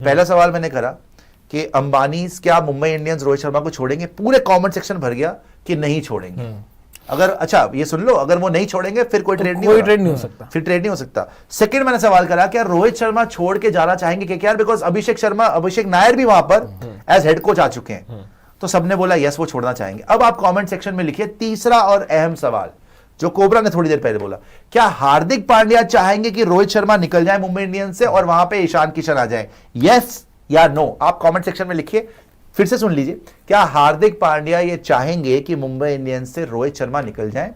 पहला सवाल मैंने करा कि अंबानी क्या मुंबई इंडियंस रोहित शर्मा को छोड़ेंगे, पूरे कमेंट सेक्शन भर गया कि नहीं छोड़ेंगे। अगर अच्छा ये सुन लो, अगर वो नहीं छोड़ेंगे फिर कोई ट्रेड नहीं हो सकता, फिर ट्रेड नहीं हो सकता। सेकंड मैंने सवाल करा क्या रोहित शर्मा छोड़ के जाना चाहेंगे केकेआर, बिकॉज अभिषेक नायर भी वहां पर एज हेड कोच आ चुके हैं, तो सबने बोला यस वो छोड़ना चाहेंगे। अब आप कमेंट सेक्शन में लिखिए तीसरा और अहम सवाल जो कोबरा ने थोड़ी देर पहले बोला, क्या हार्दिक पांड्या चाहेंगे कि रोहित शर्मा निकल जाए मुंबई इंडियंस से और वहां पे ईशान किशन आ जाए, यस या नो? आप कमेंट सेक्शन में लिखिए, फिर से सुन लीजिए, क्या हार्दिक पांड्या ये चाहेंगे कि मुंबई इंडियंस से रोहित शर्मा निकल जाए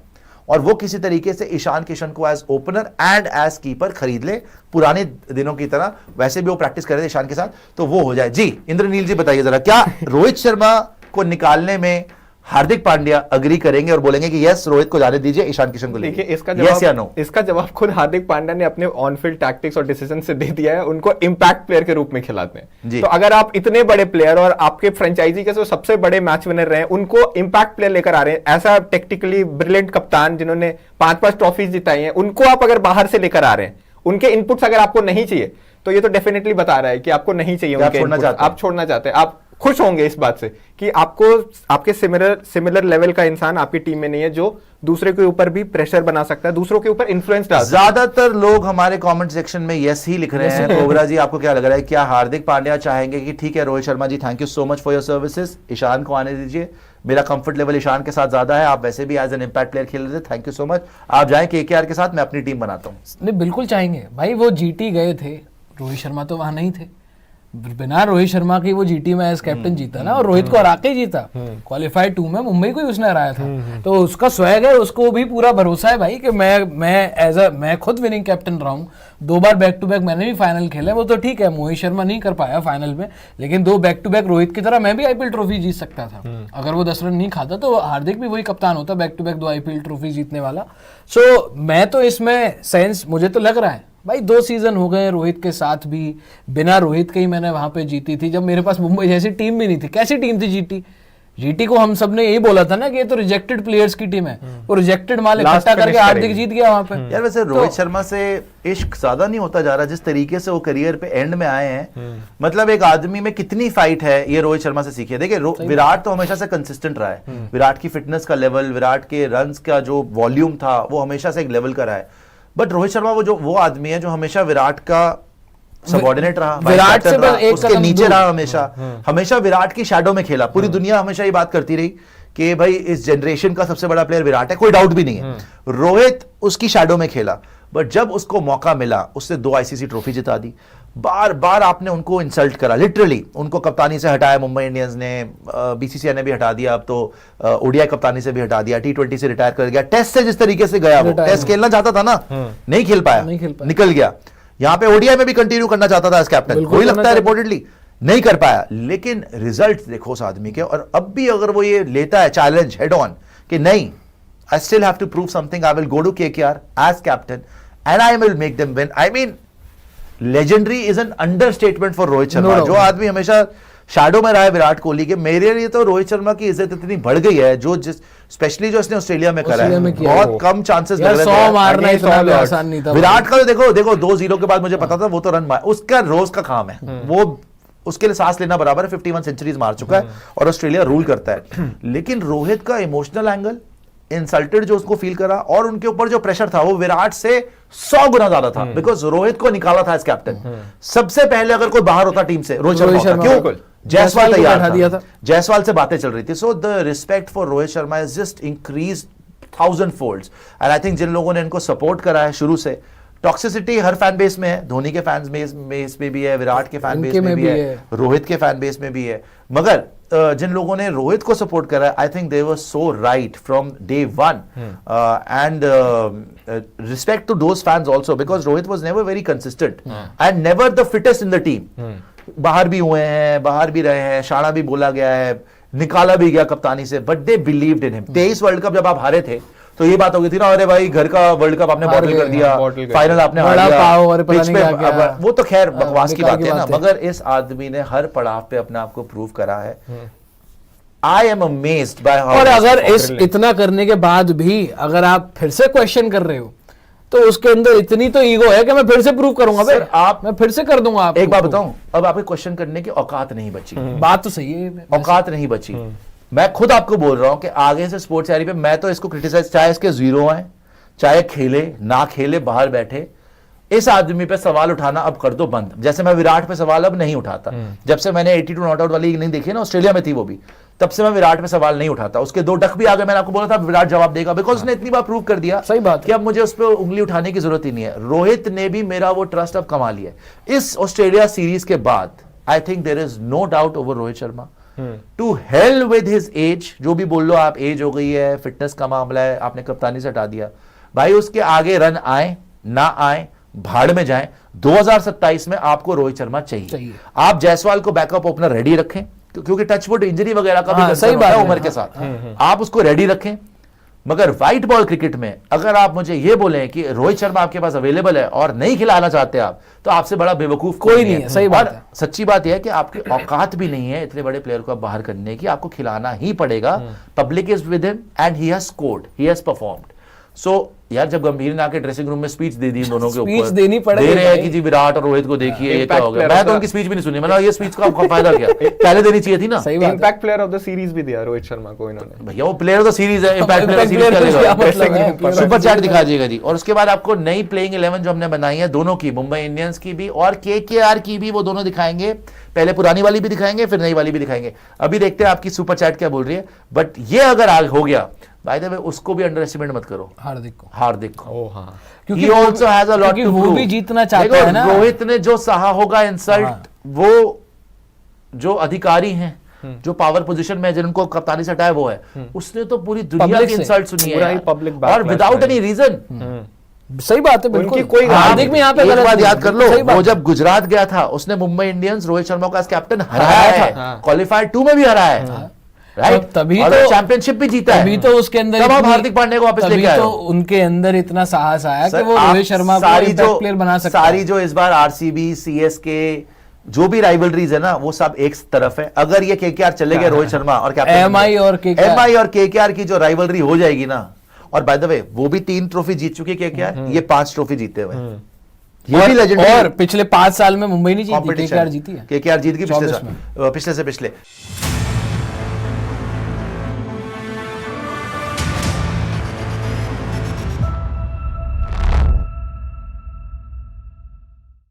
और वो किसी तरीके से ईशान किशन को as opener and as keeper खरीद ले, पुराने दिनों की तरह, वैसे भी वो प्रैक्टिस कर रहे थे ईशान के साथ, तो वो हो जाए? जी इंद्रनील जी बताइए जरा, क्या रोहित शर्मा को निकालने में हार्दिक पांड्या अग्री करेंगे और बोलेंगे कि यस रोहित को जाने दीजिए, ईशान किशन को देखिए इसका जवाब yes या नो? इसका जवाब खुद हार्दिक पांड्या ने अपने ऑन फील्ड टैक्टिक्स और डिसीजन से दे दिया है, उनको इंपैक्ट प्लेयर के रूप में खिलाते हैं। तो अगर आप इतने बड़े प्लेयर और आपके फ्रेंचाइजी के जो सबसे बड़े मैच विनर रहे हैं उनको इंपैक्ट प्लेयर लेकर आ रहे हैं, ऐसा टेक्टिकली ब्रिलियंट कप्तान जिन्होंने 5-5 ट्रॉफीज जिताई हैं, उनको आप अगर बाहर से लेकर आ रहे हैं, उनके इनपुट्स अगर आपको नहीं चाहिए, तो ये तो डेफिनेटली बता रहा है कि आपको नहीं चाहिए उनके इनपुट्स, आप छोड़ना चाहते हैं। आप खुश होंगे इस बात से कि आपको आपके सिमिलर लेवल का इंसान आपकी टीम में नहीं है जो दूसरे के ऊपर भी प्रेशर बना सकता है, दूसरों के ऊपर इन्फ्लुएंस डाल सकता है। ज्यादातर लोग हमारे कमेंट सेक्शन में यस ही लिख रहे हैं। कोबरा जी आपको क्या लग रहा है, क्या हार्दिक पांड्या चाहेंगे कि ठीक है Rohit Sharma ji thank you so much for your services, Ishan को आने दीजिए, मेरा कंफर्ट लेवल ईशान के साथ ज्यादा है, आप वैसे भी एज एन इंपैक्ट प्लेयर खेल रहे थे, थैंक यू सो मच, आप जाएं केकेआर के साथ, मैं अपनी टीम बनाता हूं? नहीं बिल्कुल चाहेंगे भाई, वो जीटी गए थे, रोहित शर्मा तो वहां नहीं थे, बिना रोहित शर्मा की वो जीटी में एज कैप्टन जीता ना, और रोहित को हरा के जीता, क्वालिफाइड 2 में मुंबई को ही उसने हराया था, तो उसका स्वैग है, उसको भी पूरा भरोसा है भाई कि मैं खुद विनिंग कैप्टन रहा हूँ, 2 बार बैक टू बैक मैंने भी फाइनल खेला है, वो तो ठीक है मोहित शर्मा नहीं कर पाया फाइनल में, लेकिन 2 बैक टू बैक रोहित की तरह मैं भी आईपीएल ट्रॉफी जीत सकता था। अगर वो 10 रन नहीं खाता तो हार्दिक भी वही कप्तान होता back to back 2 IPL trophy जीतने वाला। सो मैं तो इसमें सेंस मुझे तो लग रहा है भाई, 2 सीजन हो गए रोहित के साथ भी, बिना रोहित के ही मैंने वहां पे जीती थी, जब मेरे पास मुंबई जैसी टीम भी नहीं थी। कैसी टीम थी जीटी को हम सबने यही बोला था ना कि ये तो रिजेक्टेड प्लेयर्स की टीम है, वो रिजेक्टेड माल इकट्ठा करके हार्दिक जीत गया वहां पे। यार वैसे रोहित शर्मा से इश्क ज्यादा नहीं होता जा रहा जिस तरीके से वो करियर पे एंड में आए हैं, मतलब एक आदमी में कितनी फाइट है ये रोहित शर्मा से सीखिए। देखिए विराट तो हमेशा से कंसिस्टेंट रहा है, विराट की फिटनेस का लेवल, विराट के रन्स का जो वॉल्यूम था वो हमेशा से एक लेवल का रहा है, बट रोहित शर्मा वो आदमी है जो हमेशा विराट का सबऑर्डिनेट रहा, विराट से उसके नीचे रहा, हमेशा विराट की शैडो में खेला। पूरी दुनिया हमेशा ये बात करती रही कि भाई इस जनरेशन का सबसे बड़ा प्लेयर विराट है, कोई डाउट भी नहीं है। रोहित उसकी शैडो में खेला, बट जब उसको मौका मिला उससे 2 आईसीसी ट्रॉफी जिता दी। बार बार आपने उनको इंसल्ट करा, लिटरली उनको कप्तानी से हटाया मुंबई इंडियंस ने, बीसीसीआई ने भी हटा दिया, अब तो ओडीआई कप्तानी से भी हटा दिया, T20 से रिटायर कर गया, टेस्ट से जिस तरीके से गया, वो टेस्ट खेलना चाहता था ना, नहीं खेल पाया, निकल गया। यहाँ पे ओडीआई में भी कंटिन्यू करना चाहता था एज कैप्टन, वही लगता है रिपोर्टेडली, नहीं कर पाया। लेकिन रिजल्ट देखो उस आदमी के, और अब भी अगर वो ये लेता है चैलेंज हेड ऑन कि नहीं, I still have to prove something, I will go to KKR as captain and I will make them win. I mean legendary is an understatement for Rohit Sharma, जो आदमी हमेशा शैडो में रहा है विराट कोहली के। मेरे लिए तो रोहित शर्मा की इज्जत इतनी बढ़ गई है, जो स्पेशली जो इसने ऑस्ट्रेलिया में करा है, बहुत कम चांसेस लग रहे थे। विराट का तो देखो 2-0 के बाद मुझे पता था वो तो रन उसका रोज का काम है, वो उसके लिए सांस लेना बराबर है, 51 सेंचुरीज मार चुका है और ऑस्ट्रेलिया रूल करता है। लेकिन रोहित का इमोशनल एंगल, इंसल्टेड जो उसको फील करा, और उनके ऊपर जो प्रेशर था वो विराट से 100 गुना ज्यादा था, बिकॉज रोहित को निकाला था एज कैप्टन। सबसे पहले अगर कोई बाहर होता टीम से रोहित शर्मा, क्यों? जायसवाल तैयार था, जायसवाल से बातें चल रही थी। So the respect for Rohit Sharma is just increase 1000 folds, and I think जिन लोगों ने इनको सपोर्ट करा है शुरू से, टॉक्सिसिटी हर फैन बेस में है, धोनी के फैन बेस में भी है, विराट के फैन बेस में भी है, रोहित के फैन बेस में भी है, मगर जिन लोगों ने रोहित को सपोर्ट करा, I think they were so right from day one, and respect to those fans also, because Rohit was never very consistent and never the fittest in the team. बाहर भी हुए हैं, बाहर भी रहे हैं, शाणा भी बोला गया है, निकाला भी गया कप्तानी से, but they believed in him. 23 world cup जब आप हारे थे तो ये बात हो गई थी ना, अरे भाई घर का वर्ल्ड कप आपने बॉटल कर दिया, फाइनल आपने हार दिया, वो तो खैर बकवास की बात है ना, मगर इस आदमी ने हर पड़ाव पे अपने आप को प्रूव करा है। I am amazed by how, और अगर इस इतना करने के बाद भी अगर आप फिर से क्वेश्चन कर रहे हो तो उसके अंदर इतनी तो ईगो है कि मैं फिर से प्रूव करूंगा भाई, मैं फिर से कर दूंगा। एक बात बताऊं, अब आपको क्वेश्चन करने की औकात नहीं बची। बात तो सही है, औकात नहीं बची। मैं खुद आपको बोल रहा हूं कि आगे से स्पोर्ट्स डायरी पे मैं तो इसको क्रिटिसाइज, चाहे इसके जीरो आए, चाहे खेले ना खेले, बाहर बैठे, इस आदमी पे सवाल उठाना अब कर दो बंद। जैसे मैं विराट पे सवाल अब नहीं उठाता, जब से मैंने 82 नॉट आउट वाली नहीं देखी ना, ऑस्ट्रेलिया में थी वो भी, तब से मैं विराट पे सवाल नहीं उठाता। उसके 2 डक भी आ गए, मैंने आपको बोला था विराट जवाब देगा, बिकॉज उसने इतनी बार प्रूव कर दिया, सही बात कि अब मुझे उस पर उंगली उठाने की जरूरत ही नहीं है। रोहित ने भी मेरा वो ट्रस्ट अब कमा लिया है। इस ऑस्ट्रेलिया सीरीज के बाद I think there is no doubt over Rohit Sharma. To hell with his age, जो भी बोल लो आप, एज हो गई है, फिटनेस का मामला है, आपने कप्तानी से हटा दिया भाई, उसके आगे रन आए ना आए, भाड़ में जाएं। 2027 में आपको रोहित शर्मा चाहिए। आप जायसवाल को बैकअप ओपनर रेडी रखें, क्योंकि टचवुड इंजरी वगैरह का भी सही बात है उम्र के साथ, आप उसको रेडी रखें। मगर व्हाइट बॉल क्रिकेट में अगर आप मुझे ये बोलें कि रोहित शर्मा आपके पास अवेलेबल है और नहीं खिलाना चाहते आप, तो आपसे बड़ा बेवकूफ कोई नहीं है। सही बात है। सच्ची बात यह है कि आपकी औकात भी नहीं है इतने बड़े प्लेयर को बाहर करने की, आपको खिलाना ही पड़ेगा। Public is with him and he has scored, he has performed. So यार, जब गंभीर ने आके ड्रेसिंग रूम में स्पीच दे दी इन दोनों के ऊपर, देनी पड़ेगी, दे रहे हैं कि जी विराट और रोहित को देखिए, ये क्या हो गया। मैं तो उनकी स्पीच भी नहीं सुनी, मतलब ये स्पीच का आपका फायदा क्या, पहले देनी चाहिए थी ना। Impact player of the series भी दिया रोहित शर्मा को इन्होंने। भैया वो प्लेयर ऑफ द सीरीज है, impact player series super chat दिखा दीजिएगा जी। और उसके बाद आपको नई प्लेइंग 11 जो हमने बनाई है, दोनों की, मुंबई इंडियंस की भी और केकेआर की भी, वो दोनों दिखाएंगे। पहले पुरानी वाली भी दिखाएंगे, फिर नई वाली भी दिखाएंगे। अभी देखते हैं आपकी सुपर चैट क्या बोल रही है। बट ये अगर आग हो गया, बाय द वे, उसको भी अंडर एस्टिमेट मत करो, हार्दिक को। ओह हां, क्योंकि he also has a lot to वो prove। भी जीतना चाहता है ना। रोहित ने जो सहा होगा इंसल्ट, वो जो अधिकारी हैं, जो पावर पोजीशन में जिनको कप्तानी से हटाया वो है, उसने तो पूरी दुनिया की इंसल्ट सुनी है और विदाउट एनी रीजन। सही बात है, बिल्कुल। कोई हार्दिक में यहाँ पे एक बात याद कर लो, वो जब गुजरात गया था, उसने मुंबई इंडियंस रोहित शर्मा को एज कैप्टन हराया है, क्वालिफायर 2 में भी हराया है, राइट। तभी और तो चैंपियनशिप भी जीता है। तभी तो उसके अंदर तब आप हार्दिक पांड्या को वापस लेके आए तो हो। उनके अंदर इतना साहस आया कि वो रोहित शर्मा को इम्पैक्ट प्लेयर बना सकता है। सारी जो इस बार आरसीबी, सीएसके, जो भी राइवलरीज है ना, वो सब एक तरफ है। अगर ये केकेआर चले गए, रोहित शर्मा और कैप्टन एमआई और केकेआर की जो राइवलरी हो जाएगी ना, और बाय द वे वो भी 3 ट्रॉफी जीत चुके केकेआर, ये 5 ट्रॉफी जीते हुए, ये भी लेजेंडरी। और पिछले 5 साल में मुंबई नहीं जीती, केकेआर जीती है। केकेआर जीत गई पिछले से पिछले।